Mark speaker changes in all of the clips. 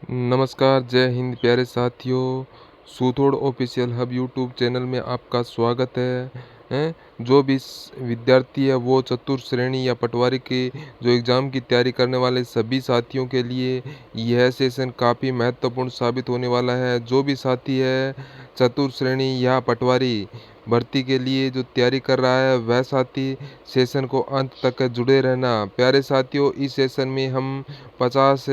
Speaker 1: नमस्कार, जय हिंद प्यारे साथियों। सूथोड़ ऑफिशियल हब यूट्यूब चैनल में आपका स्वागत है। जो भी विद्यार्थी है वो चतुर्थ श्रेणी या पटवारी के जो एग्ज़ाम की तैयारी करने वाले सभी साथियों के लिए यह सेशन काफ़ी महत्वपूर्ण साबित होने वाला है। जो भी साथी है चतुर्थ श्रेणी या पटवारी भर्ती के लिए जो तैयारी कर रहा है वह साथी सेशन को अंत तक जुड़े रहना। प्यारे साथियों, इस सेशन में हम 50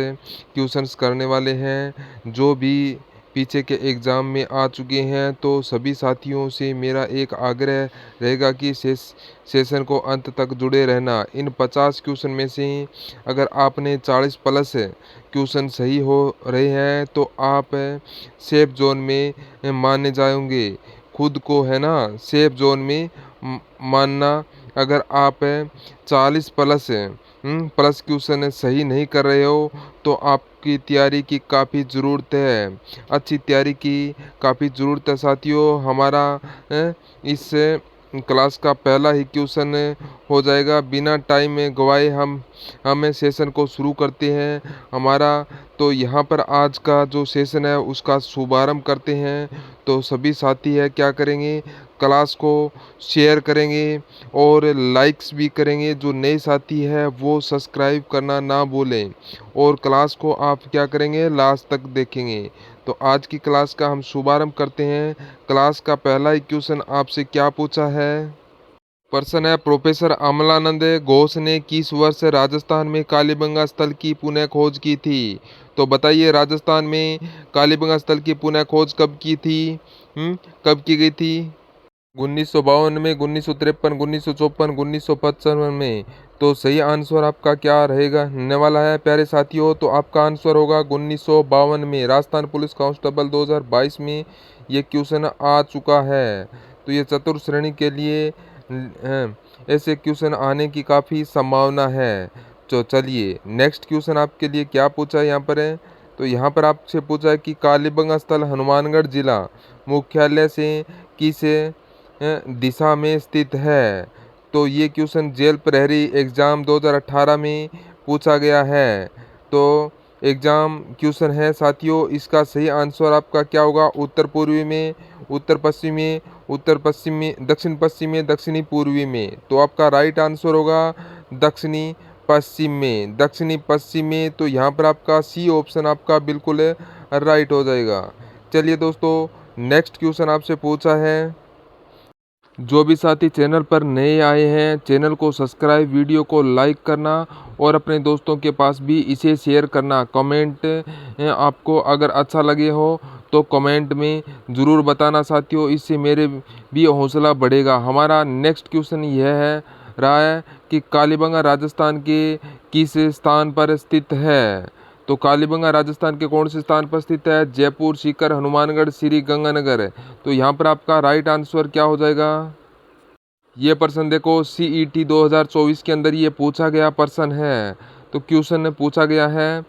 Speaker 1: क्वेश्चंस करने वाले हैं जो भी पीछे के एग्ज़ाम में आ चुके हैं। तो सभी साथियों से मेरा एक आग्रह रहेगा कि सेशन को अंत तक जुड़े रहना। इन 50 क्वेश्चन में से अगर आपने 40 प्लस क्वेश्चन सही हो रहे हैं तो आप सेफ जोन में माने जाएंगे। खुद को है ना सेफ जोन में मानना। अगर आप 40 प्लस क्वेश्चन सही नहीं कर रहे हो तो आपकी तैयारी की काफ़ी ज़रूरत है। अच्छी तैयारी की काफ़ी ज़रूरत है साथियों। हमारा इस क्लास का पहला ही क्वेश्चन हो जाएगा। बिना टाइम में गवाए हमें सेशन को शुरू करते हैं हमारा। तो यहाँ पर आज का जो सेशन है उसका शुभारंभ करते हैं। तो सभी साथी है क्या करेंगे, क्लास को शेयर करेंगे और लाइक्स भी करेंगे। जो नए साथी है वो सब्सक्राइब करना ना भूलें और क्लास को आप क्या करेंगे, लास्ट तक देखेंगे। तो आज की क्लास का हम शुभारंभ करते हैं। क्लास का पहला ही क्वेश्चन आपसे क्या पूछा है। प्रश्न है, प्रोफेसर अमलानंद घोष ने किस वर्ष राजस्थान में कालीबंगा स्थल की पुनः खोज की थी। तो बताइए, राजस्थान में कालीबंगा स्थल की पुनः खोज कब की थी, कब की गई थी। 1952 में, 1953, 1954, 1955 में। तो सही आंसर आपका क्या रहेगा होने वाला है प्यारे साथियों। तो आपका आंसर होगा 1952 में। राजस्थान पुलिस कांस्टेबल 2022 में ये क्वेश्चन आ चुका है। तो ये चतुर्थ श्रेणी के लिए ऐसे क्वेश्चन आने की काफ़ी संभावना है। तो चलिए नेक्स्ट क्वेश्चन आपके लिए क्या पूछा है यहाँ पर है। तो यहाँ पर आपसे पूछा है कि कालीबंगा स्थल हनुमानगढ़ जिला मुख्यालय से किस दिशा में स्थित है। तो ये क्वेश्चन जेल प्रहरी एग्ज़ाम 2018 में पूछा गया है। तो एग्ज़ाम क्वेश्चन है साथियों। इसका सही आंसर आपका क्या होगा, उत्तर पूर्वी में, उत्तर पश्चिम में, उत्तर पश्चिम में, दक्षिण पश्चिम में, दक्षिणी पूर्वी में। तो आपका राइट आंसर होगा दक्षिणी पश्चिम में, दक्षिणी पश्चिम में। तो यहाँ पर आपका सी ऑप्शन आपका बिल्कुल राइट हो जाएगा। चलिए दोस्तों, नेक्स्ट क्वेश्चन आपसे पूछा है। जो भी साथी चैनल पर नए आए हैं चैनल को सब्सक्राइब, वीडियो को लाइक करना और अपने दोस्तों के पास भी इसे शेयर करना। कमेंट आपको अगर अच्छा लगे हो तो कमेंट में ज़रूर बताना साथियों, इससे मेरे भी हौसला बढ़ेगा। हमारा नेक्स्ट क्वेश्चन यह है रहा है कि कालीबंगा राजस्थान के किस स्थान पर स्थित है। तो कालीबंगा राजस्थान के कौन से स्थान पर स्थित है, जयपुर, सीकर, हनुमानगढ़, श्री गंगानगर। तो यहाँ पर आपका राइट आंसर क्या हो जाएगा। ये प्रश्न देखो CET 2024 के अंदर ये पूछा गया प्रश्न है। तो क्वेश्चन पूछा गया है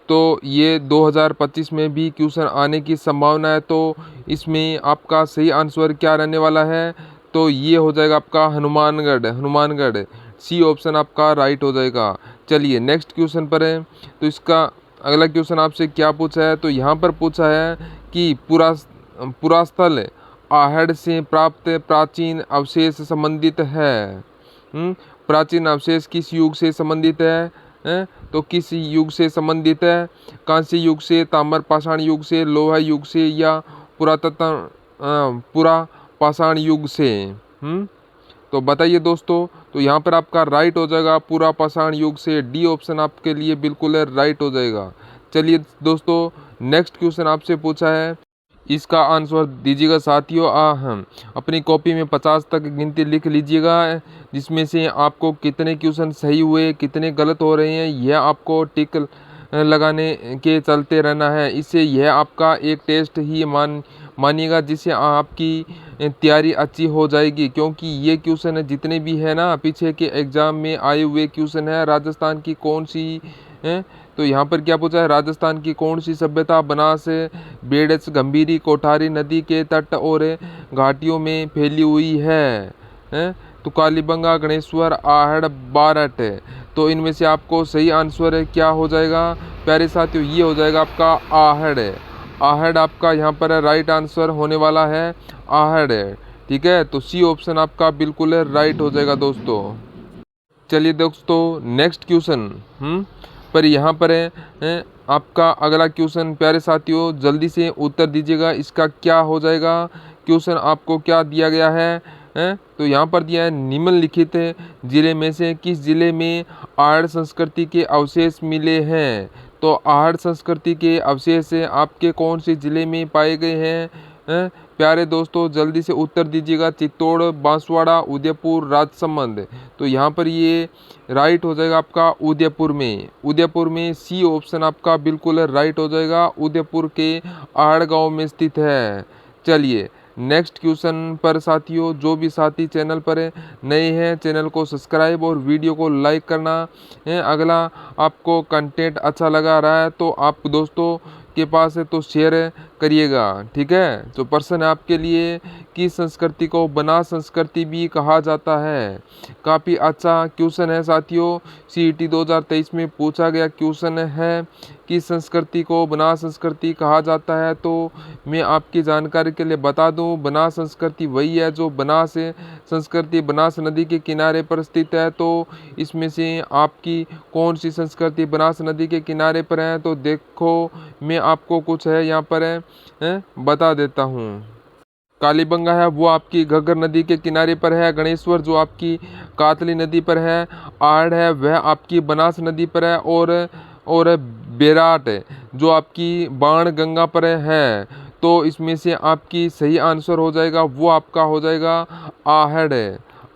Speaker 1: तो ये 2025 में भी क्वेश्चन आने की संभावना है। तो इसमें आपका सही आंसर क्या रहने वाला है। तो ये हो जाएगा आपका हनुमानगढ़, हनुमानगढ़। सी ऑप्शन आपका राइट हो जाएगा। चलिए नेक्स्ट क्वेश्चन पर है। तो इसका अगला क्वेश्चन आपसे क्या पूछा है। तो यहाँ पर पूछा है कि पुरास्थल आहड़ से प्राप्त प्राचीन अवशेष संबंधित है। प्राचीन अवशेष किस युग से संबंधित है। तो किस युग से संबंधित है, कांस्य युग से, ताम्र पाषाण युग से, लोहा युग से या पुरा पाषाण युग से। तो बताइए दोस्तों। तो यहाँ पर आपका राइट हो जाएगा पुरा पाषाण युग से। डी ऑप्शन आपके लिए बिल्कुल राइट हो जाएगा। चलिए दोस्तों, नेक्स्ट क्वेश्चन आपसे पूछा है, इसका आंसर दीजिएगा साथियों। हम अपनी कॉपी में 50 तक गिनती लिख लीजिएगा, जिसमें से आपको कितने क्वेश्चन सही हुए, कितने गलत हो रहे हैं, यह आपको टिक लगाने के चलते रहना है। इससे यह आपका एक टेस्ट ही मानिएगा, जिससे आपकी तैयारी अच्छी हो जाएगी। क्योंकि ये क्वेश्चन जितने भी है ना पीछे के एग्ज़ाम में आए हुए क्वेश्चन है, राजस्थान की कौन सी तो यहाँ पर क्या पूछा है, राजस्थान की कौन सी सभ्यता बनास बेडस गंभीरी कोठारी नदी के तट और घाटियों में फैली हुई है। तो कालीबंगा, गणेश्वर, आहड़, बारठ। तो इनमें से आपको सही आंसर क्या हो जाएगा प्यारे साथियों ये हो जाएगा आपका आहड़। आहड़ आपका यहाँ पर राइट आंसर होने वाला है, आहड़। ठीक है, तो सी ऑप्शन आपका बिल्कुल राइट हो जाएगा दोस्तों। चलिए दोस्तों नेक्स्ट क्वेश्चन पर यहाँ पर है आपका अगला क्वेश्चन। प्यारे साथियों जल्दी से उत्तर दीजिएगा, इसका क्या हो जाएगा। क्वेश्चन आपको क्या दिया गया है तो यहाँ पर दिया है निम्नलिखित जिले में से किस जिले में आहड़ संस्कृति के अवशेष मिले हैं। तो आहड़ संस्कृति के अवशेष आपके कौन से जिले में पाए गए हैं प्यारे दोस्तों जल्दी से उत्तर दीजिएगा। चित्तौड़, बांसवाड़ा, उदयपुर, राजसमंद। तो यहाँ पर ये राइट हो जाएगा आपका उदयपुर में। उदयपुर में सी ऑप्शन आपका बिल्कुल राइट हो जाएगा, उदयपुर के आहड़ गांव में स्थित है। चलिए नेक्स्ट क्वेश्चन पर साथियों, जो भी साथी चैनल पर नए हैं चैनल को सब्सक्राइब और वीडियो को लाइक करना है। अगला आपको कंटेंट अच्छा लगा रहा है तो आप दोस्तों के पास है तो शेयर करिएगा। ठीक है, तो प्रश्न है आपके लिए कि संस्कृति को बनास संस्कृति भी कहा जाता है। काफ़ी अच्छा क्वेश्चन है साथियों, सीईटी 2023 में पूछा गया क्वेश्चन है कि संस्कृति को बनास संस्कृति कहा जाता है। तो मैं आपकी जानकारी के लिए बता दूं, बनास संस्कृति वही है जो बनास संस्कृति बनास नदी के किनारे पर स्थित है। तो इसमें से आपकी कौन सी संस्कृति बनास नदी के किनारे पर है, तो देखो मैं आपको कुछ है यहाँ पर है बता देता हूँ। कालीबंगा है वो आपकी घग्गर नदी के किनारे पर है। गणेश्वर जो आपकी कातली नदी पर है। आहड़ है वह आपकी बनास नदी पर है। और बेराट जो आपकी बाण गंगा पर है। तो इसमें से आपकी सही आंसर हो जाएगा वो आपका हो जाएगा आहड़।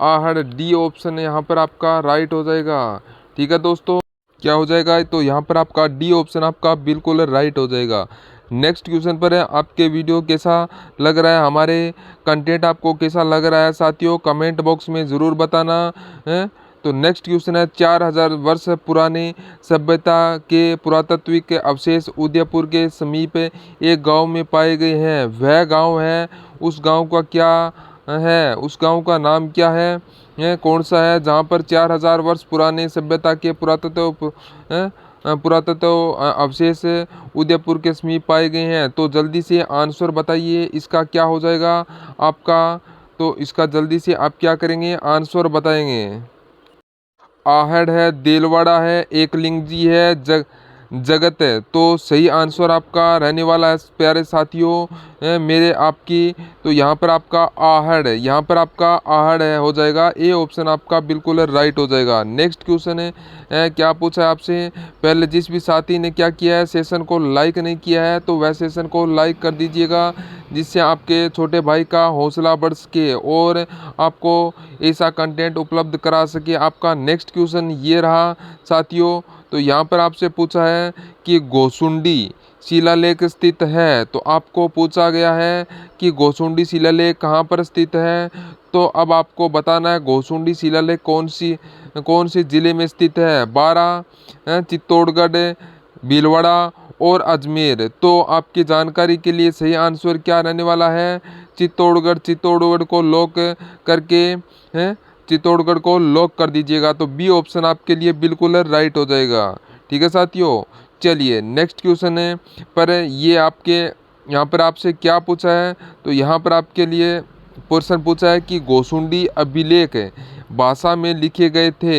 Speaker 1: आहड़ डी ऑप्शन यहाँ पर आपका राइट हो जाएगा। ठीक है दोस्तों, क्या हो जाएगा, तो यहाँ पर आपका डी ऑप्शन आपका बिल्कुल राइट हो जाएगा। नेक्स्ट क्वेश्चन पर है आपके वीडियो कैसा लग रहा है, हमारे कंटेंट आपको कैसा लग रहा है साथियों कमेंट बॉक्स में ज़रूर बताना है। तो नेक्स्ट क्वेश्चन है 4000 वर्ष पुराने सभ्यता के पुरातात्विक अवशेष उदयपुर के समीप एक गांव में पाए गए हैं। वह गांव है, उस गांव का क्या है, उस गांव का नाम क्या है कौन सा है जहां पर 4000 वर्ष पुराने सभ्यता के पुरातत्व अवशेष उदयपुर के समीप पाए गए हैं। तो जल्दी से आंसर बताइए, इसका क्या हो जाएगा आपका। तो इसका जल्दी से आप क्या करेंगे, आंसर बताएंगे। आहड़ है, देलवाड़ा है, एकलिंगजी है, जगत है। तो सही आंसर आपका रहने वाला है प्यारे साथियों मेरे आपकी। तो यहाँ पर आपका आहड़ है, यहाँ पर आपका आहड़ है हो जाएगा। ए ऑप्शन आपका बिल्कुल राइट हो जाएगा। नेक्स्ट क्वेश्चन है क्या पूछा है आपसे। पहले जिस भी साथी ने क्या किया है, सेशन को लाइक नहीं किया है तो वह सेशन को लाइक कर दीजिएगा, जिससे आपके छोटे भाई का हौसला बढ़ सके और आपको ऐसा कंटेंट उपलब्ध करा सके। आपका नेक्स्ट क्वेश्चन ये रहा साथियों। तो यहाँ पर आपसे पूछा है कि गोसुंडी शिलालेख स्थित है। तो आपको पूछा गया है कि गोसुंडी शिलालेख कहाँ पर स्थित है। तो अब आपको बताना है गोसुंडी शिलालेख कौन से जिले में स्थित है। बारा, चित्तौड़गढ़, भीलवाड़ा और अजमेर। तो आपकी जानकारी के लिए सही आंसर क्या रहने वाला है, चित्तौड़गढ़। चित्तौड़गढ़ को लॉक करके चित्तौड़गढ़ को लॉक कर दीजिएगा। तो बी ऑप्शन आपके लिए बिल्कुल राइट हो जाएगा। ठीक है साथियों, चलिए नेक्स्ट क्वेश्चन है पर ये आपके यहाँ पर आपसे क्या पूछा है। तो यहाँ पर आपके लिए प्रश्न पूछा है कि गोसुंडी अभिलेख भाषा में लिखे गए थे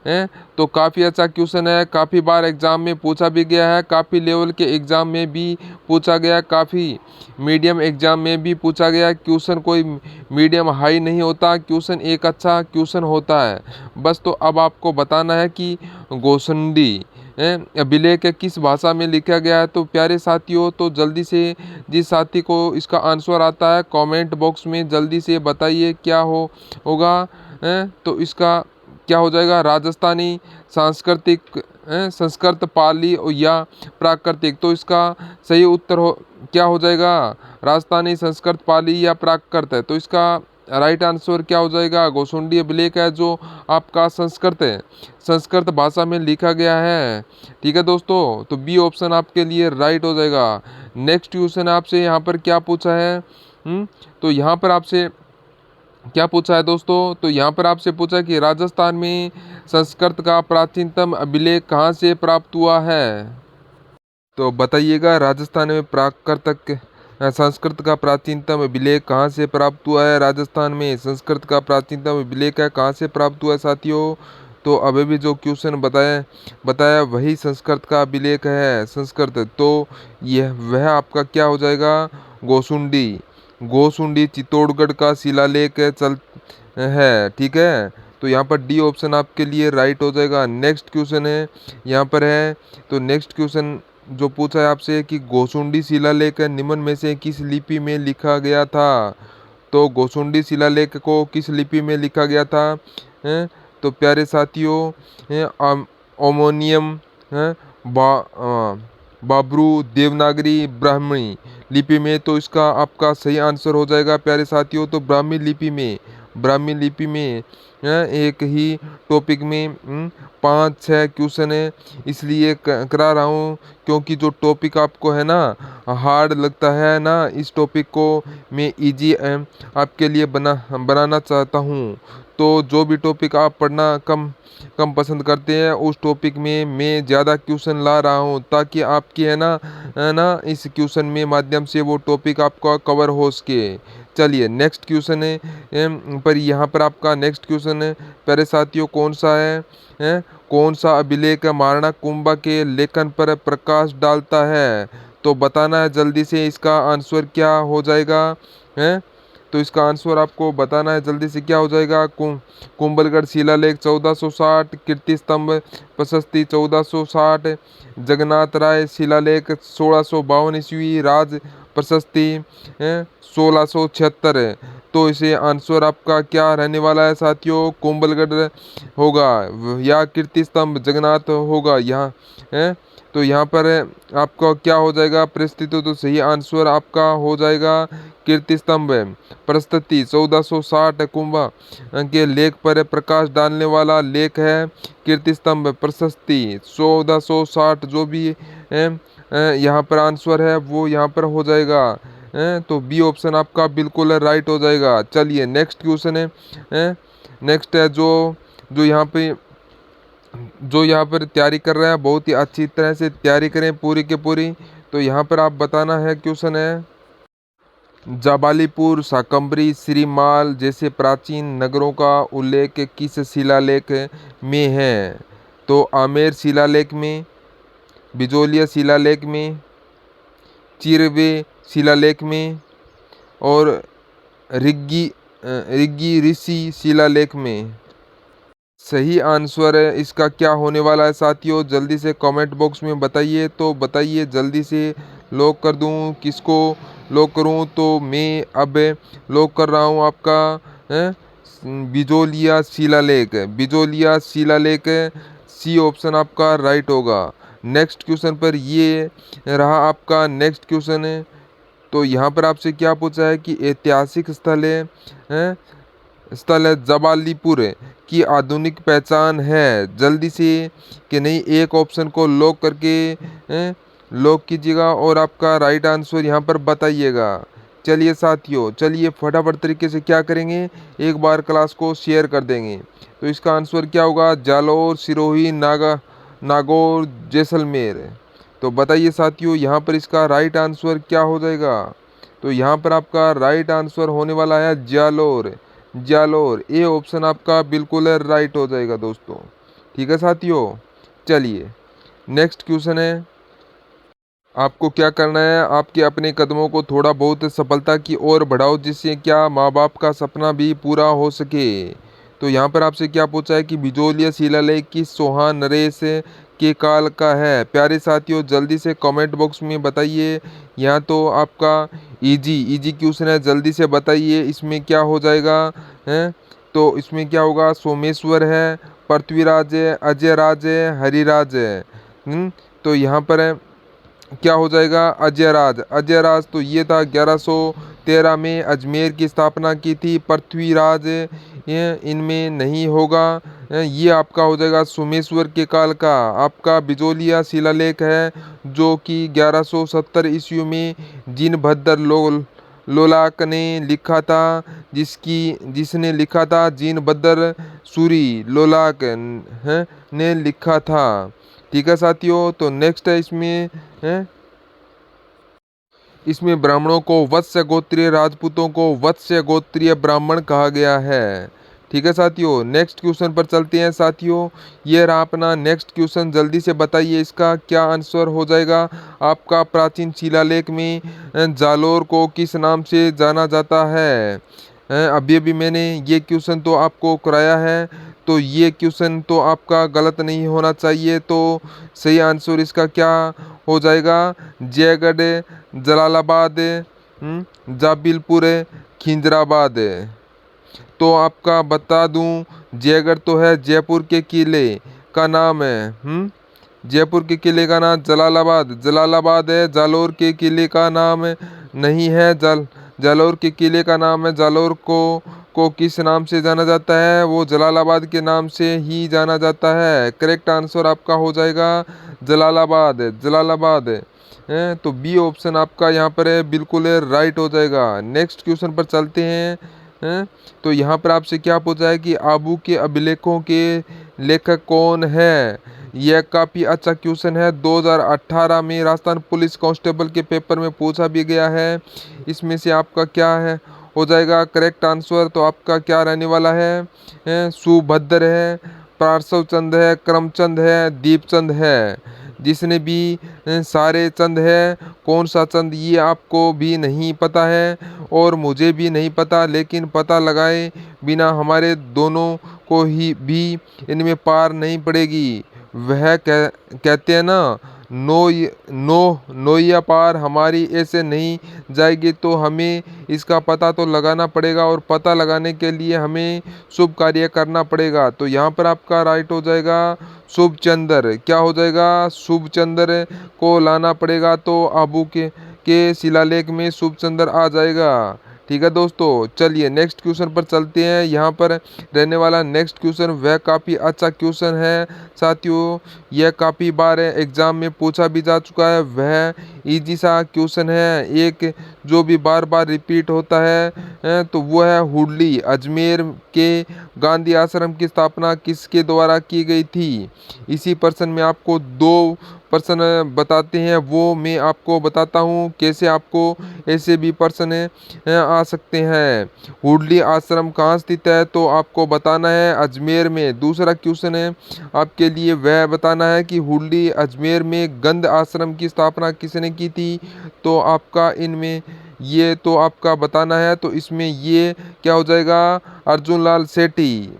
Speaker 1: हैं। तो काफ़ी अच्छा क्वेश्चन है, काफ़ी बार एग्जाम में पूछा भी गया है, काफ़ी लेवल के एग्जाम में भी पूछा गया, काफ़ी मीडियम एग्जाम में भी पूछा गया। क्वेश्चन कोई मीडियम हाई नहीं होता, क्वेश्चन एक अच्छा क्वेश्चन होता है बस। तो अब आपको बताना है कि गोसुंडी अभिलेख किस भाषा में लिखा गया है। तो प्यारे साथियों तो जल्दी से जिस साथी को इसका आंसर आता है कमेंट बॉक्स में जल्दी से बताइए क्या होगा। तो इसका क्या हो जाएगा, राजस्थानी, सांस्कृतिक, संस्कृत, पाली या प्राकृतिक। तो इसका सही उत्तर क्या हो जाएगा, राजस्थानी, संस्कृत, पाली या प्राकृत है। तो इसका राइट आंसर क्या हो जाएगा, गोसुंडी अभिलेख है जो आपका संस्कृत है, संस्कृत भाषा में लिखा गया है। ठीक है दोस्तों, तो बी ऑप्शन आपके लिए राइट हो जाएगा। नेक्स्ट क्वेश्चन आपसे यहाँ पर क्या पूछा है तो यहाँ पर आपसे क्या पूछा है दोस्तों। तो यहाँ पर आपसे पूछा कि राजस्थान में संस्कृत का प्राचीनतम अभिलेख कहाँ से प्राप्त हुआ है। तो बताइएगा राजस्थान में प्राकृतिक संस्कृत का प्राचीनतम अभिलेख कहाँ से प्राप्त हुआ है। राजस्थान में संस्कृत का प्राचीनतम अभिलेख है कहाँ से प्राप्त हुआ है साथियों। तो अभी भी जो क्वेश्चन बताया वही संस्कृत का अभिलेख है संस्कृत। तो यह वह आपका क्या हो जाएगा, गोसुंडी। गोसुंडी चित्तौड़गढ़ का शिलालेख है, ठीक है। तो यहाँ पर डी ऑप्शन आपके लिए राइट हो जाएगा। नेक्स्ट क्वेश्चन है यहाँ पर है, तो नेक्स्ट क्वेश्चन जो पूछा है आपसे कि गोसुंडी शिलालेख निम्न में से किस लिपि में लिखा गया था। तो गोसुंडी शिलालेख को किस लिपि में लिखा गया था, हैं? तो प्यारे साथियों, ओमोनियम, हैं? बाब्रू, देवनागरी, ब्राह्मी लिपि में। तो इसका आपका सही आंसर हो जाएगा प्यारे साथियों, तो ब्राह्मी लिपि में एक ही टॉपिक में 5-6 क्वेश्चन है, इसलिए करा रहा हूँ क्योंकि जो टॉपिक आपको है ना हार्ड लगता है ना, इस टॉपिक को मैं इजी आपके लिए बनाना चाहता हूँ। तो जो भी टॉपिक आप पढ़ना कम पसंद करते हैं उस टॉपिक में मैं ज़्यादा क्वेश्चन ला रहा हूँ, ताकि आपकी है ना इस क्वेश्चन में माध्यम से वो टॉपिक आपका कवर हो सके। चलिए नेक्स्ट क्वेश्चन है पर यहाँ पर आपका नेक्स्ट क्वेश्चन है प्यारे साथियों कौन सा है, कौन सा अभिलेख महाराणा कुंभा के लेखन पर प्रकाश डालता है। तो बताना है जल्दी से, इसका आंसर क्या हो जाएगा है। तो इसका आंसर आपको बताना है जल्दी से, क्या हो जाएगा। कुंभलगढ़ शिलालेख 1460, कीर्ति स्तंभ प्रशस्ति 1460, जगन्नाथ राय शिलालेख 1652 ईस्वी, राज प्रशस्ति 1676। तो इसे आंसर आपका क्या रहने वाला है साथियों, कुंभलगढ़ होगा या कीर्ति स्तंभ जगन्नाथ होगा यहाँ है। तो यहाँ पर आपका क्या हो जाएगा परिस्थिति, तो सही आंसर आपका हो जाएगा कीर्ति स्तंभ प्रस्तुति 1460 कुंभा के लेख पर प्रकाश डालने वाला लेख है कीर्ति स्तंभ प्रशस्ति 1460। जो भी यहाँ पर आंसर है वो यहाँ पर हो जाएगा, तो बी ऑप्शन आपका बिल्कुल राइट हो जाएगा। चलिए नेक्स्ट क्वेश्चन है, नेक्स्ट है जो यहाँ पर तैयारी कर रहे हैं बहुत ही अच्छी तरह से तैयारी करें पूरी के पूरी। तो यहाँ पर आप बताना है क्वेश्चन है, जाबालीपुर, शाकंभरी, श्रीमाल जैसे प्राचीन नगरों का उल्लेख किस शिलालेख में है। तो आमेर शिलालेख में, बिजोलिया शिलालेख में, चिरवे शिलालेख में और ऋग्गी ऋषि शिलालेख में। सही आंसर है इसका क्या होने वाला है साथियों, जल्दी से कमेंट बॉक्स में बताइए। तो बताइए जल्दी से, लॉक कर दूं, किसको लॉक करूं। तो मैं अब लॉक कर रहा हूं आपका बिजोलिया शिलालेख सी ऑप्शन आपका राइट होगा। नेक्स्ट क्वेश्चन पर ये रहा आपका नेक्स्ट क्वेश्चन है। तो यहाँ पर आपसे क्या पूछा है कि ऐतिहासिक स्थल जबालीपुर की आधुनिक पहचान है, जल्दी से कि नहीं एक ऑप्शन को लॉक करके लॉक कीजिएगा और आपका राइट आंसर यहाँ पर बताइएगा। चलिए साथियों, चलिए फटाफट तरीके से क्या करेंगे, एक बार क्लास को शेयर कर देंगे। तो इसका आंसर क्या होगा, जालौर, सिरोही, नागौर, जैसलमेर। तो बताइए साथियों यहाँ पर इसका राइट आंसर क्या हो जाएगा। तो यहाँ पर आपका राइट आंसर होने वाला है जालौर। ए ऑप्शन आपका बिल्कुल राइट हो जाएगा दोस्तों, ठीक है साथियों। चलिए नेक्स्ट क्वेश्चन है, आपको क्या करना है, आपके अपने कदमों को थोड़ा बहुत सफलता की ओर बढ़ाओ, जिससे क्या माँ बाप का सपना भी पूरा हो सके। तो यहाँ पर आपसे क्या पूछा है कि बिजोलिया शिलालेख किस चौहान नरेश के काल का है। प्यारे साथियों जल्दी से कमेंट बॉक्स में बताइए। यहाँ तो आपका इजी क्वेश्चन है, जल्दी से बताइए इसमें क्या हो जाएगा है। तो इसमें क्या होगा, सोमेश्वर है, पृथ्वीराज है, अजयराज है, हरिराज है। तो यहाँ पर है क्या हो जाएगा, अजयराज। तो ये था 1113 में अजमेर की स्थापना की थी। पृथ्वीराज ये इनमें नहीं होगा, ये आपका हो जाएगा सोमेश्वर के काल का आपका बिजोलिया शिलालेख है, जो कि 1170 ईस्वी में जिनभद्र लोलाक ने लिखा था, जिसने लिखा था जिनभद्र सूरी लोलाक ने लिखा था। ठीक है साथियों। तो नेक्स्ट है इसमें ब्राह्मणों को वत्स्य गोत्रीय, राजपूतों को वत्स्य गोत्रीय ब्राह्मण कहा गया है। ठीक है साथियों, नेक्स्ट क्वेश्चन पर चलते हैं साथियों। ये रहा अपना नेक्स्ट क्वेश्चन, जल्दी से बताइए इसका क्या आंसर हो जाएगा आपका। प्राचीन शिलालेख में जालोर को किस नाम से जाना जाता है? अभी अभी मैंने ये क्वेश्चन तो आपको कराया है, तो ये क्वेश्चन तो आपका गलत नहीं होना चाहिए। तो सही आंसर इसका क्या हो जाएगा? जयगढ़, जलालाबाद, जाबिलपुर, खिंजराबाद। तो आपका बता दूं, जयगढ़ तो है जयपुर के किले का नाम है। जयपुर के किले का नाम जलालाबाद, जलालाबाद है। जालोर के किले का नाम नहीं है जालोर के किले का नाम है। जालोर को किस नाम से जाना जाता है? वो जलालाबाद के नाम से ही जाना जाता है। करेक्ट आंसर आपका हो जाएगा जलालाबाद, जलालाबाद। तो बी ऑप्शन आपका यहाँ पर है, बिल्कुल राइट हो जाएगा। नेक्स्ट क्वेश्चन पर चलते हैं। तो यहाँ पर आपसे क्या पूछा है कि आबू के अभिलेखों के लेखक कौन है? यह काफ़ी अच्छा क्वेश्चन है। 2018 में राजस्थान पुलिस कांस्टेबल के पेपर में पूछा भी गया है। इसमें से आपका क्या है हो जाएगा करेक्ट आंसर? तो आपका क्या रहने वाला है? सुभद्र है, पार्श्व चंद है, करमचंद है, दीपचंद है। जिसने भी सारे चंद है, कौन सा चंद ये आपको भी नहीं पता है और मुझे भी नहीं पता, लेकिन पता लगाए बिना हमारे दोनों को ही भी इनमें पार नहीं पड़ेगी। वह कहते हैं ना, नोइया पार हमारी ऐसे नहीं जाएगी। तो हमें इसका पता तो लगाना पड़ेगा और पता लगाने के लिए हमें शुभ कार्य करना पड़ेगा। तो यहाँ पर आपका राइट हो जाएगा शुभ चंद्र। क्या हो जाएगा? शुभ चंद्र को लाना पड़ेगा। तो आबू के शिलालेख में शुभ चंद्र आ जाएगा। ठीक है दोस्तों, चलिए नेक्स्ट क्वेश्चन पर चलते हैं। यहाँ पर रहने वाला नेक्स्ट क्वेश्चन वह काफ़ी अच्छा क्वेश्चन है साथियों। यह काफ़ी बार एग्जाम में पूछा भी जा चुका है। वह इजी सा क्वेश्चन है, एक जो भी बार बार रिपीट होता है। तो वो है हुडली अजमेर के गांधी आश्रम की स्थापना किसके द्वारा की गई थी? इसी पर्सन में आपको दो पर्सन बताते हैं, वो मैं आपको बताता हूँ कैसे आपको ऐसे भी पर्सन आ सकते हैं। हुडली आश्रम कहाँ स्थित है? तो आपको बताना है अजमेर में। दूसरा क्वेश्चन है आपके लिए, वह बताना है कि हुडली अजमेर में गंध आश्रम की स्थापना किसने की थी? तो आपका इनमें ये तो आपका बताना है। तो इसमें ये क्या हो जाएगा? अर्जुन लाल सेठी।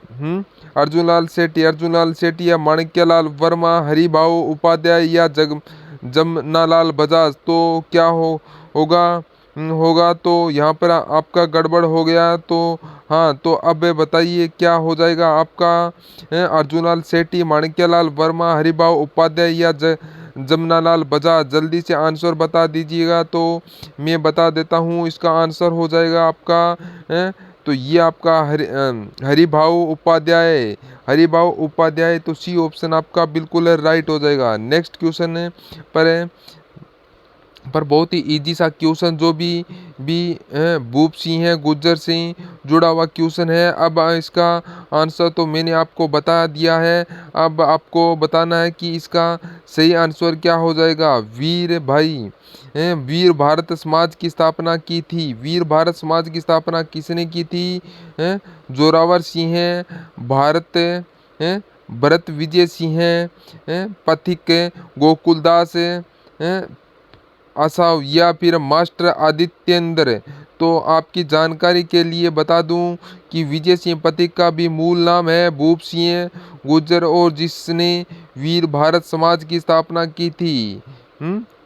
Speaker 1: अर्जुन लाल सेठी या माणिक्यलाल वर्मा, हरिभाऊ उपाध्याय या जमनालाल बजाज। तो क्या होगा? होगा तो यहाँ पर आपका गड़बड़ हो गया। तो हाँ, तो अब बताइए क्या हो जाएगा आपका? अर्जुनलाल सेठी, माणिक्यलाल वर्मा, हरिभाऊ उपाध्याय या जमनालाल बजाज। जल्दी से आंसर बता दीजिएगा। तो मैं बता देता हूँ, इसका आंसर हो जाएगा आपका तो ये आपका हरिभाऊ उपाध्याय, हरिभाऊ उपाध्याय। तो सी ऑप्शन आपका बिल्कुल राइट हो जाएगा। नेक्स्ट क्वेश्चन पर बहुत ही इजी सा क्वेश्चन, जो भी भूप सिंह है, गुज्जर सिंह जुड़ा हुआ क्वेश्चन है। अब इसका आंसर तो मैंने आपको बता दिया है। अब आपको बताना है कि इसका सही आंसर क्या हो जाएगा। वीर भाई वीर भारत समाज की स्थापना की थी। वीर भारत समाज की स्थापना किसने की थी? जोरावर सिंह है, भारत भरत विजय सिंह है, पथिक गोकुलदास आसाव या फिर मास्टर आदित्येंद्र। तो आपकी जानकारी के लिए बता दूं कि विजय सिंह पथिक का भी मूल नाम है भूप सिंह गुज्जर, और जिसने वीर भारत समाज की स्थापना की थी।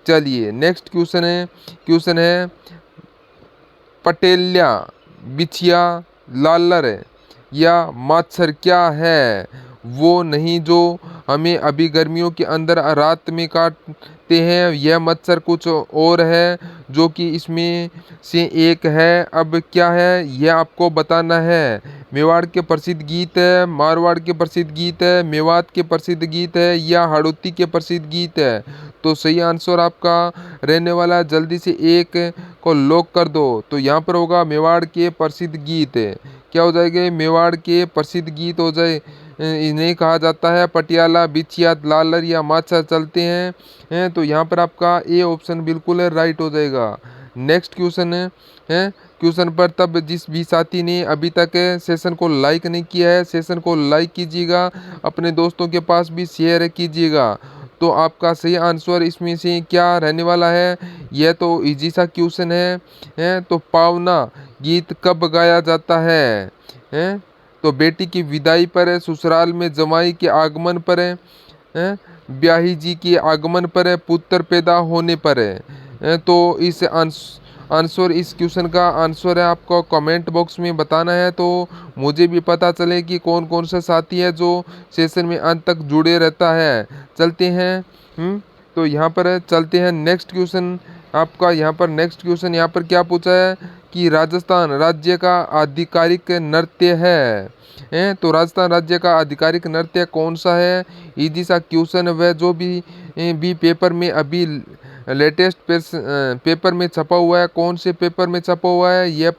Speaker 1: चलिए नेक्स्ट क्वेश्चन है पटेल्या, बिछिया, लालर या माछर क्या है वो नहीं जो हमें अभी गर्मियों के अंदर रात में काटते हैं? यह मच्छर कुछ और है जो कि इसमें से एक है। अब क्या है यह आपको बताना है। मेवाड़ के प्रसिद्ध गीत है, मारवाड़ के प्रसिद्ध गीत है, मेवात के प्रसिद्ध गीत है या हाड़ौती के प्रसिद्ध गीत है? तो सही आंसर आपका रहने वाला, जल्दी से एक को लॉक कर दो। तो यहाँ पर होगा मेवाड़ के प्रसिद्ध गीत। क्या हो जाएंगे? मेवाड़ के प्रसिद्ध गीत हो जाए इन्हें कहा जाता है। पटियाला, बिछिया, लालर या माछा चलते हैं। तो यहाँ पर आपका ए ऑप्शन बिल्कुल राइट हो जाएगा। नेक्स्ट क्वेश्चन है क्वेश्चन पर तब जिस भी साथी ने अभी तक सेशन को लाइक नहीं किया है, सेशन को लाइक कीजिएगा, अपने दोस्तों के पास भी शेयर कीजिएगा। तो आपका सही आंसर इसमें से क्या रहने वाला है? यह तो इजी सा क्वेश्चन है। तो पावना गीत कब गाया जाता है? तो बेटी की विदाई पर, ससुराल में जमाई के आगमन पर, ब्याही जी के आगमन पर, पुत्र पैदा होने पर। तो इस आंसर इस क्वेश्चन का आंसर है आपको कमेंट बॉक्स में बताना है, तो मुझे भी पता चले कि कौन कौन सा साथी है जो सेशन में अंत तक जुड़े रहता है। चलते हैं। तो यहाँ पर चलते हैं नेक्स्ट क्वेश्चन। आपका यहाँ पर नेक्स्ट क्वेश्चन यहाँ पर क्या पूछा है कि राजस्थान राज्य का आधिकारिक नृत्य है। तो राजस्थान राज्य का आधिकारिक नृत्य कौन सा है? इजी सा क्वेश्चन है। वह जो भी पेपर में अभी लेटेस्ट पेपर में छपा हुआ है, कौन से पेपर में छपा हुआ है? यह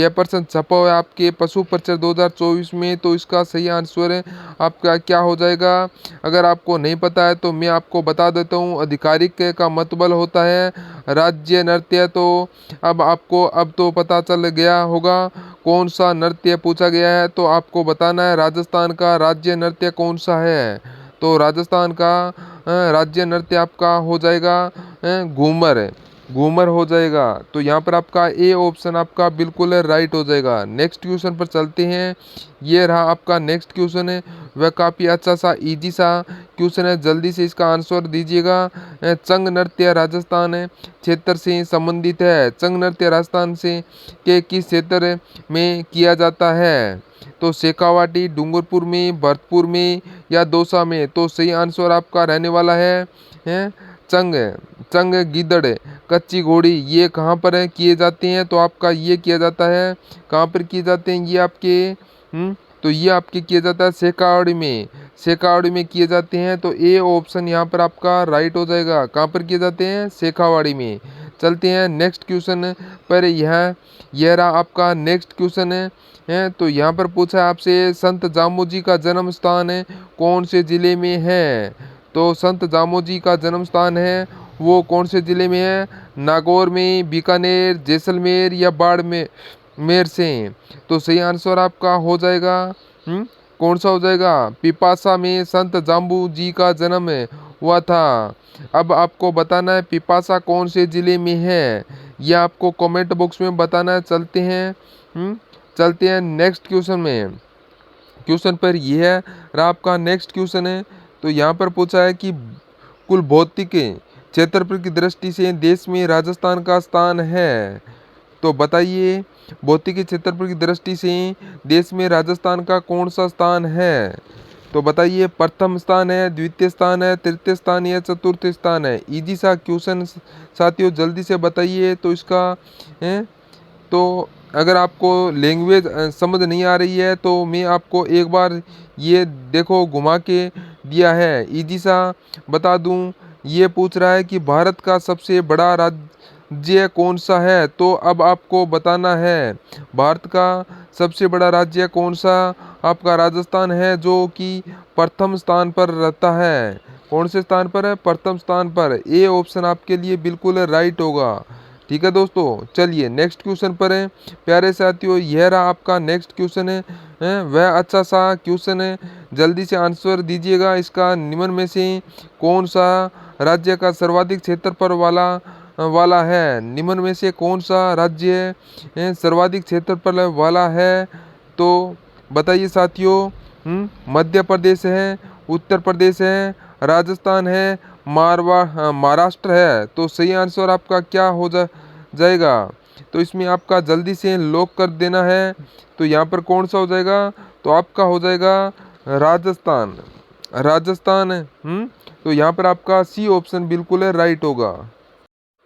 Speaker 1: प्रश्न छपा हुआ है आपके पशु परिचय 2024 में। तो इसका सही आंसर है आपका क्या हो जाएगा? अगर आपको नहीं पता है तो मैं आपको बता देता हूँ। आधिकारिक का मतलब होता है राज्य नृत्य। तो अब आपको अब तो पता चल गया होगा कौन सा नृत्य पूछा गया है। तो आपको बताना है राजस्थान का राज्य नृत्य कौन सा है। तो राजस्थान का राज्य नृत्य आपका हो जाएगा घूमर। घूमर हो जाएगा। तो यहाँ पर आपका ए ऑप्शन आपका बिल्कुल राइट हो जाएगा। नेक्स्ट क्वेश्चन पर चलते हैं। ये रहा आपका नेक्स्ट क्वेश्चन है, वह काफ़ी अच्छा सा इजी सा क्वेश्चन है, जल्दी से इसका आंसर दीजिएगा। चंग नृत्य राजस्थान क्षेत्र से संबंधित है। चंग नृत्य राजस्थान से के किस क्षेत्र में किया जाता है? तो शेखावाटी, डूंगरपुर में, भरतपुर में या दौसा में? तो सही आंसर आपका रहने वाला है चंग। चंग गीदड़, कच्ची घोड़ी ये कहाँ पर किए जाते हैं? तो आपका ये किया जाता है कहाँ पर किए जाते हैं ये आपके तो ये आपके किया जाता है शेखावाड़ी में। शेखावाड़ी में किए जाते हैं। तो ए ऑप्शन यहाँ पर आपका राइट हो जाएगा। कहाँ पर किए जाते हैं? शेखावाड़ी में। चलते हैं नेक्स्ट क्वेश्चन पर। यह रहा आपका नेक्स्ट क्वेश्चन है। तो यहाँ पर पूछा है आपसे संत जामो जी का जन्म स्थान कौन से जिले में है? तो संत जामो जी का जन्म स्थान है वो कौन से जिले में है? नागौर में, बीकानेर, जैसलमेर या बाड़मेर से? तो सही आंसर आपका हो जाएगा कौन सा हो जाएगा? पिपासा में संत जाम्बू जी का जन्म हुआ था। अब आपको बताना है पिपासा कौन से जिले में है, यह आपको कमेंट बॉक्स में बताना है। चलते हैं नेक्स्ट क्वेश्चन में। क्वेश्चन पर यह है रहा आपका नेक्स्ट क्वेश्चन है। तो यहाँ पर पूछा है कि कुल भौतिक क्षेत्रफल की दृष्टि से देश में राजस्थान का स्थान है। तो बताइए भौतिक क्षेत्रफल की दृष्टि से देश में राजस्थान का कौन सा स्थान है? तो बताइए प्रथम स्थान है, द्वितीय स्थान है, तृतीय स्थान या चतुर्थ स्थान है? इजी सा क्वेश्चन साथियों, जल्दी से बताइए। तो इसका तो अगर आपको लैंग्वेज समझ नहीं आ रही है तो मैं आपको एक बार ये देखो घुमा के दिया है, इजी सा बता दूं। ये पूछ रहा है कि भारत का सबसे बड़ा राज्य कौन सा है? तो अब आपको बताना है भारत का सबसे बड़ा राज्य कौन सा? आपका राजस्थान है जो कि प्रथम स्थान पर रहता है। कौन से स्थान पर है? प्रथम स्थान पर। ए ऑप्शन आपके लिए बिल्कुल राइट होगा। ठीक है दोस्तों, चलिए नेक्स्ट क्वेश्चन पर है प्यारे साथियों। यह रहा आपका नेक्स्ट क्वेश्चन है वह अच्छा सा क्वेश्चन है, जल्दी से आंसर दीजिएगा। इसका निम्न में से कौन सा राज्य का सर्वाधिक क्षेत्रफल वाला है? निम्न में से कौन सा राज्य सर्वाधिक क्षेत्रफल वाला है? तो बताइए साथियों। मध्य प्रदेश है, उत्तर प्रदेश है, राजस्थान है, महाराष्ट्र है? तो सही आंसर आपका क्या हो जाएगा? तो इसमें आपका जल्दी से लॉक कर देना है। तो यहाँ पर कौन सा हो जाएगा? तो आपका हो जाएगा राजस्थान। राजस्थान तो यहाँ पर आपका सी ऑप्शन बिल्कुल राइट होगा।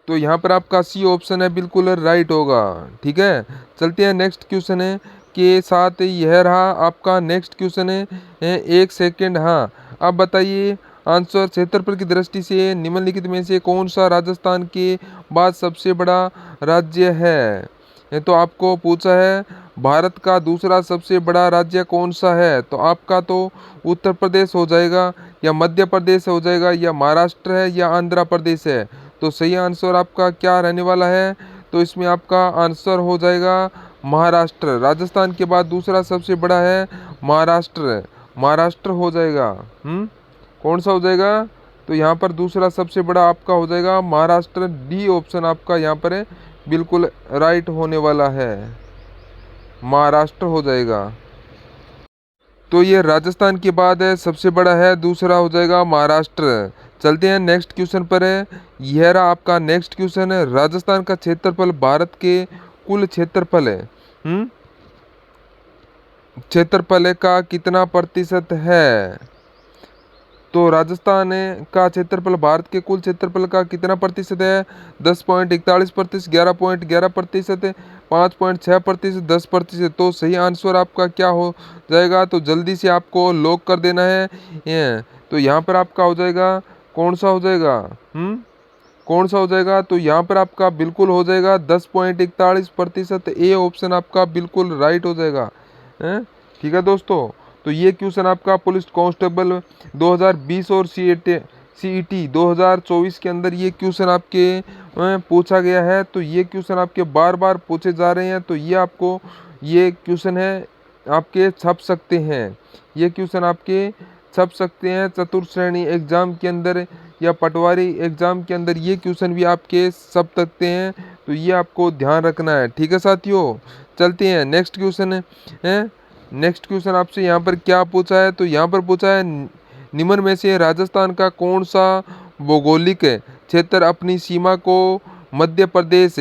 Speaker 1: तो यहाँ पर आपका सी ऑप्शन है बिल्कुल राइट होगा। ठीक है, चलते हैं नेक्स्ट क्वेश्चन के साथ। यह रहा आपका नेक्स्ट क्वेश्चन एक सेकेंड। हाँ, अब बताइए आंसर क्षेत्रफल की दृष्टि से निम्नलिखित में से कौन सा राजस्थान के बाद सबसे बड़ा राज्य है? तो आपको पूछा है भारत का दूसरा सबसे बड़ा राज्य कौन सा है? तो आपका तो उत्तर प्रदेश हो जाएगा, या मध्य प्रदेश हो जाएगा, या महाराष्ट्र है, या आंध्र प्रदेश है। तो सही आंसर आपका क्या रहने वाला है? तो इसमें आपका आंसर हो जाएगा महाराष्ट्र। राजस्थान के बाद दूसरा सबसे बड़ा है महाराष्ट्र, महाराष्ट्र हो जाएगा। कौन सा हो जाएगा? तो यहाँ पर दूसरा सबसे बड़ा आपका हो जाएगा महाराष्ट्र। डी ऑप्शन आपका यहाँ पर है, बिल्कुल राइट होने वाला है, महाराष्ट्र हो जाएगा। तो ये राजस्थान के बाद है सबसे बड़ा है, दूसरा हो जाएगा महाराष्ट्र। चलते हैं नेक्स्ट क्वेश्चन पर है। यह रहा आपका नेक्स्ट क्वेश्चन है। राजस्थान का क्षेत्रफल भारत के कुल क्षेत्रफल है क्षेत्रफल का कितना प्रतिशत है? तो राजस्थान का क्षेत्रफल भारत के कुल क्षेत्रफल का कितना प्रतिशत है? 10.41%, 11.11%, 5.6%, 10%। तो सही आंसर आपका क्या हो जाएगा? तो जल्दी से आपको लॉक कर देना है। तो यहाँ पर आपका हो जाएगा, कौन सा हो जाएगा? कौन सा हो जाएगा? तो यहाँ पर आपका बिल्कुल हो जाएगा 10.41%। ए ऑप्शन आपका बिल्कुल राइट हो जाएगा। ठीक है दोस्तों, तो ये क्वेश्चन आपका पुलिस कांस्टेबल 2020 और सीईटी 2024 के अंदर ये क्वेश्चन आपके पूछा गया है। तो ये क्वेश्चन आपके बार बार पूछे जा रहे हैं। तो ये आपको ये क्वेश्चन है आपके छप सकते हैं, ये क्वेश्चन आपके छप सकते हैं चतुर्थ श्रेणी एग्जाम के अंदर या पटवारी एग्जाम के अंदर, ये क्वेश्चन भी आपके छप सकते हैं। तो ये आपको ध्यान रखना है। ठीक है साथियों, चलते हैं नेक्स्ट क्वेश्चन है। नेक्स्ट क्वेश्चन आपसे यहाँ पर क्या पूछा है? तो यहाँ पर पूछा है निम्न में से राजस्थान का कौन सा भौगोलिक क्षेत्र अपनी सीमा को मध्य प्रदेश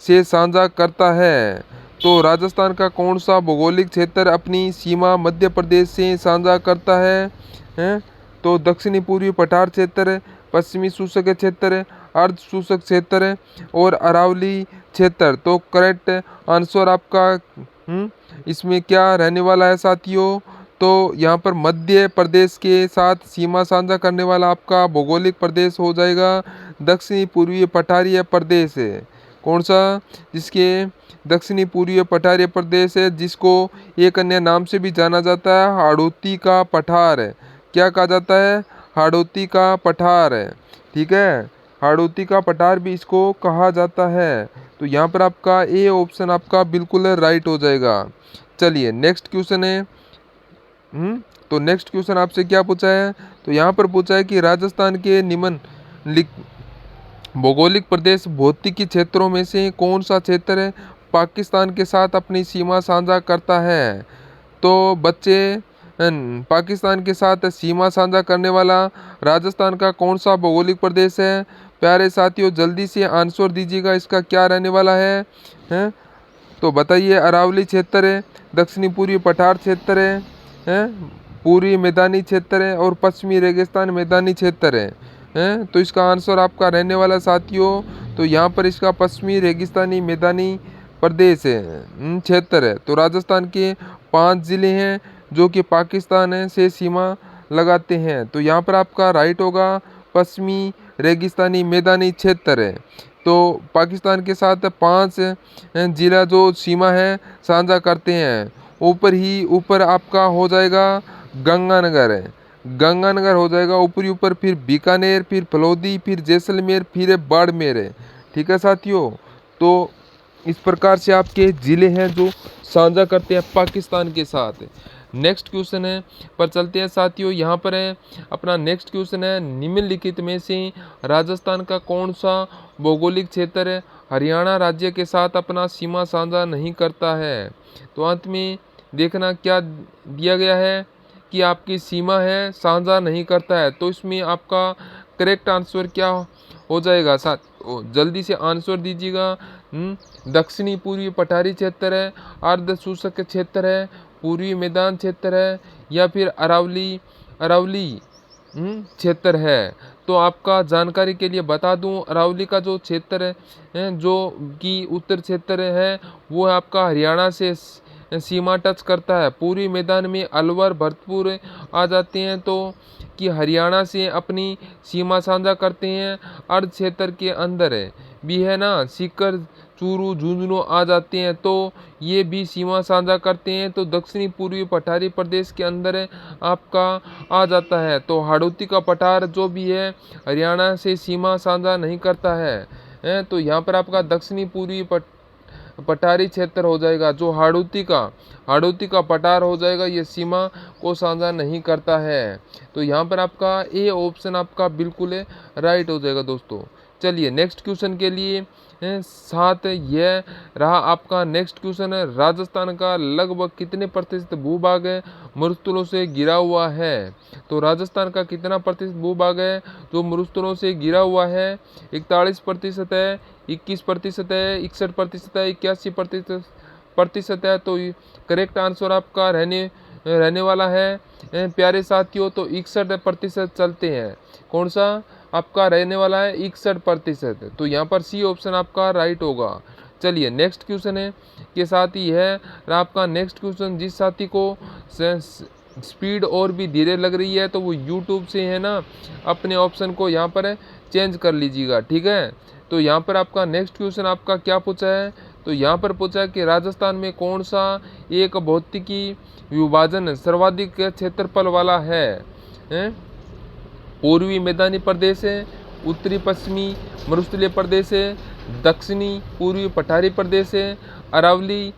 Speaker 1: से साझा करता है? तो राजस्थान का कौन सा भौगोलिक क्षेत्र अपनी सीमा मध्य प्रदेश से साझा करता है? तो दक्षिणी पूर्वी पठार क्षेत्र, पश्चिमी शुष्क क्षेत्र, अर्ध शुष्क क्षेत्र और अरावली क्षेत्र। तो करेक्ट आंसर आपका इसमें क्या रहने वाला है साथियों? तो यहाँ पर मध्य प्रदेश के साथ सीमा साझा करने वाला आपका भौगोलिक प्रदेश हो जाएगा दक्षिणी पूर्वी पठारीय प्रदेश है। कौन सा? जिसके दक्षिणी पूर्वी पठारीय प्रदेश है, जिसको एक अन्य नाम से भी जाना जाता है हाड़ौती का पठार। क्या कहा जाता है? हाड़ौती का पठार। ठीक है, हाड़ौती का पठार भी इसको कहा जाता है। तो यहाँ पर आपका ए ऑप्शन आपका बिल्कुल राइट हो जाएगा। चलिए नेक्स्ट क्वेश्चन है। तो नेक्स्ट क्वेश्चन आपसे क्या पूछा है? तो यहाँ पर पूछा है कि राजस्थान के निम्नलिखित भौगोलिक प्रदेश भौतिकी क्षेत्रों में से कौन सा क्षेत्र पाकिस्तान के साथ अपनी सीमा साझा करता है? तो बच्चे पाकिस्तान के साथ सीमा साझा करने वाला राजस्थान का कौन सा भौगोलिक प्रदेश है? प्यारे साथियों जल्दी से आंसर दीजिएगा, इसका क्या रहने वाला है? तो बताइए। अरावली क्षेत्र है, दक्षिणी पूर्वी पठार क्षेत्र है, पूर्वी मैदानी क्षेत्र है और पश्चिमी रेगिस्तान मैदानी क्षेत्र है। तो इसका आंसर आपका रहने वाला साथियों, तो यहाँ पर इसका पश्चिमी रेगिस्तानी मैदानी प्रदेश है, क्षेत्र है। तो राजस्थान के 5 जिले हैं जो कि पाकिस्तान से सीमा लगाते हैं। तो यहाँ पर आपका राइट होगा पश्चिमी रेगिस्तानी मैदानी क्षेत्र है। तो पाकिस्तान के साथ 5 जिला जो सीमा है साझा करते हैं। ऊपर आपका हो जाएगा गंगानगर है, गंगानगर हो जाएगा ऊपरी ऊपर, फिर बीकानेर, फिर फलोदी, फिर जैसलमेर, फिर बाड़मेर है। ठीक है साथियों, तो इस प्रकार से आपके ज़िले हैं जो साझा करते हैं पाकिस्तान के साथ। नेक्स्ट क्वेश्चन है पर चलते हैं साथियों। यहाँ पर है अपना नेक्स्ट क्वेश्चन है निम्नलिखित में से राजस्थान का कौन सा भौगोलिक क्षेत्र हरियाणा राज्य के साथ अपना सीमा साझा नहीं करता है? तो अंत में देखना क्या दिया गया है कि आपकी सीमा है साझा नहीं करता है। तो इसमें आपका करेक्ट आंसर क्या हो जाएगा? जल्दी से आंसर दीजिएगा। दक्षिणी पूर्वी पठारी क्षेत्र है, अर्ध शुष्क क्षेत्र है, पूर्वी मैदान क्षेत्र है, या फिर अरावली क्षेत्र है। तो आपका जानकारी के लिए बता दूं, अरावली का जो क्षेत्र है जो कि उत्तर क्षेत्र है वो है आपका हरियाणा से सीमा टच करता है। पूर्वी मैदान में अलवर भरतपुर आ जाते हैं तो कि हरियाणा से अपनी सीमा साझा करते हैं। अर्ध क्षेत्र के अंदर भी है ना सीकर चूरू, झुंझुनू आ जाते हैं तो ये भी सीमा साझा करते हैं। तो दक्षिणी पूर्वी पठारी प्रदेश के अंदर आपका आ जाता है। तो हाड़ौती का पठार जो भी है हरियाणा से सीमा साझा नहीं करता है। तो यहाँ पर आपका दक्षिणी पूर्वी पठारी क्षेत्र हो जाएगा। जो हाड़ौती का पठार हो जाएगा, ये सीमा को साझा नहीं करता है। तो यहाँ पर आपका ए ऑप्शन आपका बिल्कुल राइट हो जाएगा दोस्तों। चलिए नेक्स्ट क्वेश्चन के लिए साथ यह रहा आपका नेक्स्ट क्वेश्चन है, राजस्थान का लगभग कितने प्रतिशत भूभाग मरुस्थलों से घिरा हुआ है। तो राजस्थान का कितना प्रतिशत भूभाग है जो मरुस्थलों से घिरा हुआ है। 41% है, 21% है, 61% है, 81% है। तो करेक्ट आंसर आपका रहने वाला है प्यारे साथियों, तो 61% चलते हैं। कौन सा आपका रहने वाला है 61%। तो यहाँ पर सी ऑप्शन आपका राइट होगा। चलिए नेक्स्ट क्वेश्चन है के साथ ही है आपका नेक्स्ट क्वेश्चन। जिस साथी को स्पीड और भी धीरे लग रही है तो वो यूट्यूब से है ना अपने ऑप्शन को यहाँ पर चेंज कर लीजिएगा, ठीक है। तो यहाँ पर आपका नेक्स्ट क्वेश्चन आपका क्या पूछा है, तो यहाँ पर पूछा है कि राजस्थान में कौन सा एक भौतिकी विभाजन सर्वाधिक क्षेत्रफल वाला है। पूर्वी मैदानी प्रदेश है, उत्तरी पश्चिमी मरुस्थलीय प्रदेश है, दक्षिणी पूर्वी पठारी प्रदेश है, अरावली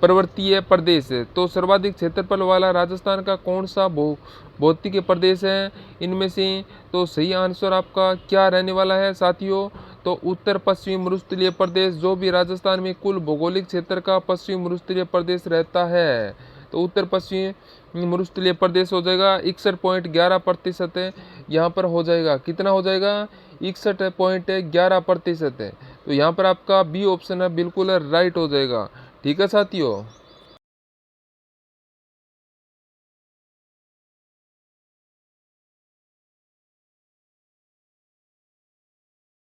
Speaker 1: पर्वतीय प्रदेश है। तो सर्वाधिक क्षेत्रफल वाला राजस्थान का कौन सा भौतिक प्रदेश है इनमें से। तो सही आंसर आपका क्या रहने वाला है साथियों, तो उत्तर पश्चिमी मरुस्थलीय प्रदेश, जो भी राजस्थान में कुल भौगोलिक क्षेत्र का पश्चिमी मरुस्थलीय प्रदेश रहता है। तो उत्तर पश्चिमी मरुस्थलीय प्रदेश हो जाएगा 61.11% है यहाँ पर हो जाएगा। कितना हो जाएगा 61.11% है। तो यहाँ पर आपका बी ऑप्शन है बिल्कुल राइट हो जाएगा, ठीक है साथियों।